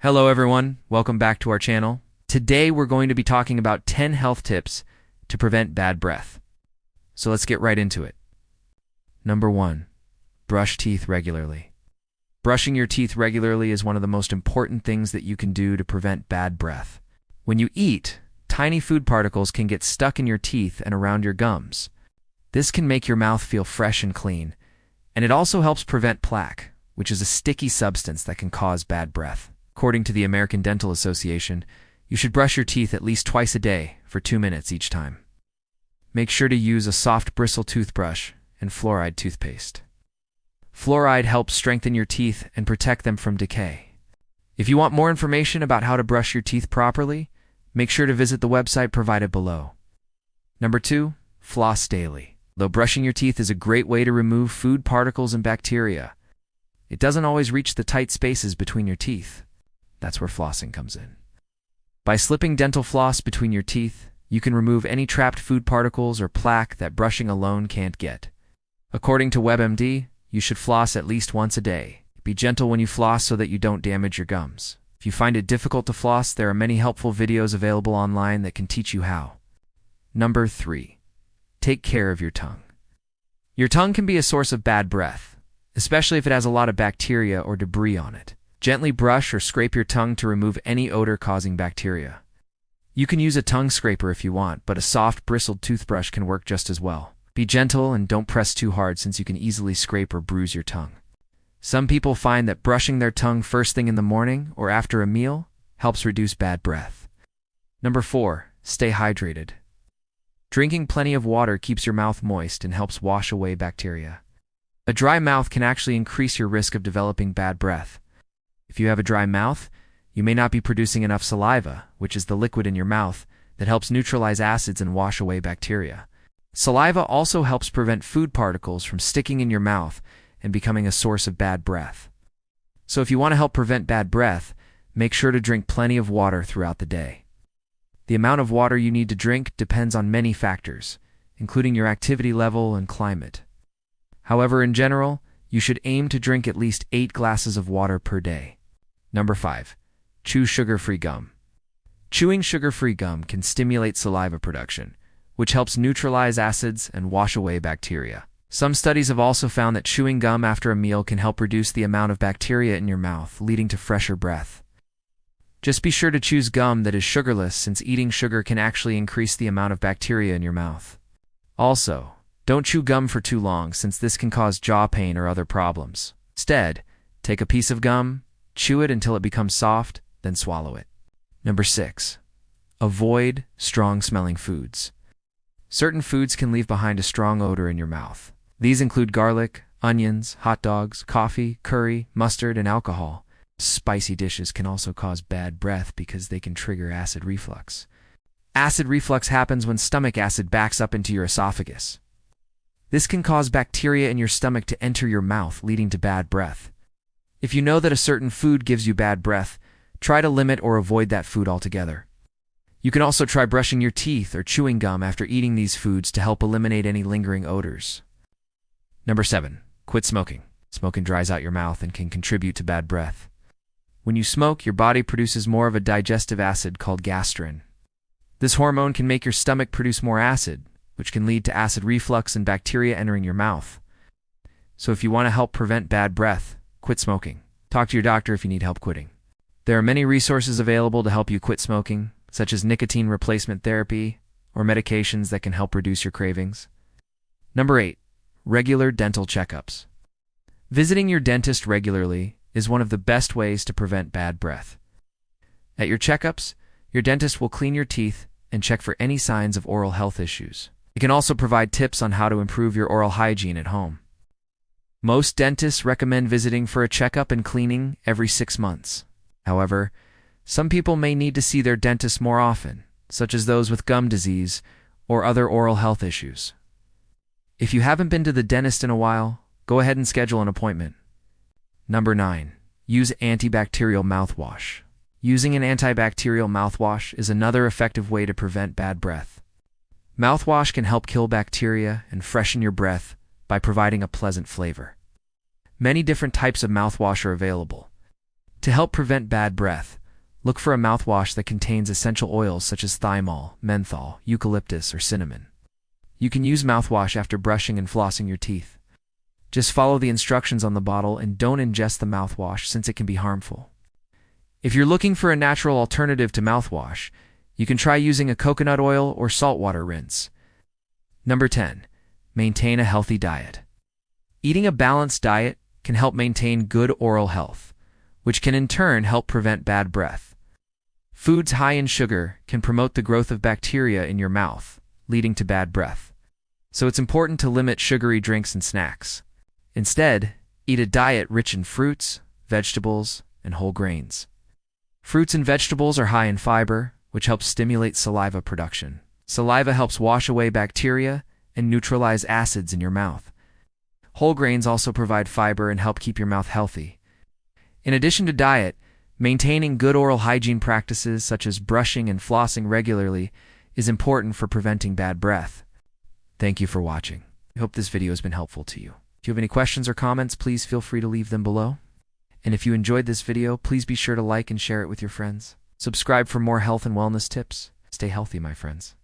Hello everyone, welcome back to our channel. Today we're going to be talking about 10 health tips to prevent bad breath. So let's get right into it. Number 1. Brush teeth regularly. Brushing your teeth regularly is one of the most important things that you can do to prevent bad breath. When you eat, tiny food particles can get stuck in your teeth and around your gums. This can make your mouth feel fresh and clean, and it also helps prevent plaque, which is a sticky substance that can cause bad breath. According to the American Dental Association, you should brush your teeth at least twice a day for 2 minutes each time. Make sure to use a soft bristle toothbrush and fluoride toothpaste. Fluoride helps strengthen your teeth and protect them from decay. If you want more information about how to brush your teeth properly, make sure to visit the website provided below. Number 2. Floss daily. Though brushing your teeth is a great way to remove food particles and bacteria, it doesn't always reach the tight spaces between your teeth. That's where flossing comes in. By slipping dental floss between your teeth, you can remove any trapped food particles or plaque that brushing alone can't get. According to WebMD, you should floss at least once a day. Be gentle when you floss so that you don't damage your gums. If you find it difficult to floss, there are many helpful videos available online that can teach you how. Number 3. Take care of your tongue. Your tongue can be a source of bad breath, especially if it has a lot of bacteria or debris on it. Gently brush or scrape your tongue to remove any odor-causing bacteria. You can use a tongue scraper if you want, but a soft, bristled toothbrush can work just as well. Be gentle and don't press too hard since you can easily scrape or bruise your tongue. Some people find that brushing their tongue first thing in the morning or after a meal helps reduce bad breath. Number 4. Stay hydrated. Drinking plenty of water keeps your mouth moist and helps wash away bacteria. A dry mouth can actually increase your risk of developing bad breath. If you have a dry mouth, you may not be producing enough saliva, which is the liquid in your mouth that helps neutralize acids and wash away bacteria. Saliva also helps prevent food particles from sticking in your mouth and becoming a source of bad breath. So if you want to help prevent bad breath, make sure to drink plenty of water throughout the day. The amount of water you need to drink depends on many factors, including your activity level and climate. However, in general, you should aim to drink at least 8 glasses of water per day. Number 5. Chew sugar-free gum. Chewing sugar-free gum can stimulate saliva production, which helps neutralize acids and wash away bacteria. Some studies have also found that chewing gum after a meal can help reduce the amount of bacteria in your mouth, leading to fresher breath. Just be sure to choose gum that is sugarless, since eating sugar can actually increase the amount of bacteria in your mouth. Also, don't chew gum for too long, since this can cause jaw pain or other problems. Instead, take a piece of gum, chew it until it becomes soft, then swallow it. Number 6. Avoid strong-smelling foods. Certain foods can leave behind a strong odor in your mouth. These include garlic, onions, hot dogs, coffee, curry, mustard, and alcohol. Spicy dishes can also cause bad breath because they can trigger acid reflux. Acid reflux happens when stomach acid backs up into your esophagus. This can cause bacteria in your stomach to enter your mouth, leading to bad breath. If you know that a certain food gives you bad breath, try to limit or avoid that food altogether. You can also try brushing your teeth or chewing gum after eating these foods to help eliminate any lingering odors. Number 7. Quit smoking. Smoking dries out your mouth and can contribute to bad breath. When you smoke, your body produces more of a digestive acid called gastrin. This hormone can make your stomach produce more acid, which can lead to acid reflux and bacteria entering your mouth. So if you want to help prevent bad breath, quit smoking. Talk to your doctor if you need help quitting. There are many resources available to help you quit smoking, such as nicotine replacement therapy or medications that can help reduce your cravings. Number 8. Regular dental checkups. Visiting your dentist regularly is one of the best ways to prevent bad breath. At your checkups, your dentist will clean your teeth and check for any signs of oral health issues. It can also provide tips on how to improve your oral hygiene at home. Most dentists recommend visiting for a checkup and cleaning every 6 months. However, some people may need to see their dentist more often, such as those with gum disease or other oral health issues. If you haven't been to the dentist in a while, go ahead and schedule an appointment. Number 9. Use antibacterial mouthwash. Using an antibacterial mouthwash is another effective way to prevent bad breath. Mouthwash can help kill bacteria and freshen your breath by providing a pleasant flavor. Many different types of mouthwash are available, To help prevent bad breath, look for a mouthwash that contains essential oils such as thymol, menthol, eucalyptus, or cinnamon. You can use mouthwash after brushing and flossing your teeth. Just follow the instructions on the bottle and don't ingest the mouthwash since it can be harmful. If you're looking for a natural alternative to mouthwash, you can try using a coconut oil or saltwater rinse. Number 10. Maintain a healthy diet. Eating a balanced diet can help maintain good oral health, which can in turn help prevent bad breath. Foods high in sugar can promote the growth of bacteria in your mouth, leading to bad breath. So it's important to limit sugary drinks and snacks. Instead, eat a diet rich in fruits, vegetables, and whole grains. Fruits and vegetables are high in fiber, which helps stimulate saliva production. Saliva helps wash away bacteria and neutralize acids in your mouth. Whole grains also provide fiber and help keep your mouth healthy. In addition to diet, maintaining good oral hygiene practices such as brushing and flossing regularly is important for preventing bad breath. Thank you for watching. I hope this video has been helpful to you. If you have any questions or comments, please feel free to leave them below. And if you enjoyed this video, please be sure to like and share it with your friends. Subscribe for more health and wellness tips. Stay healthy, my friends.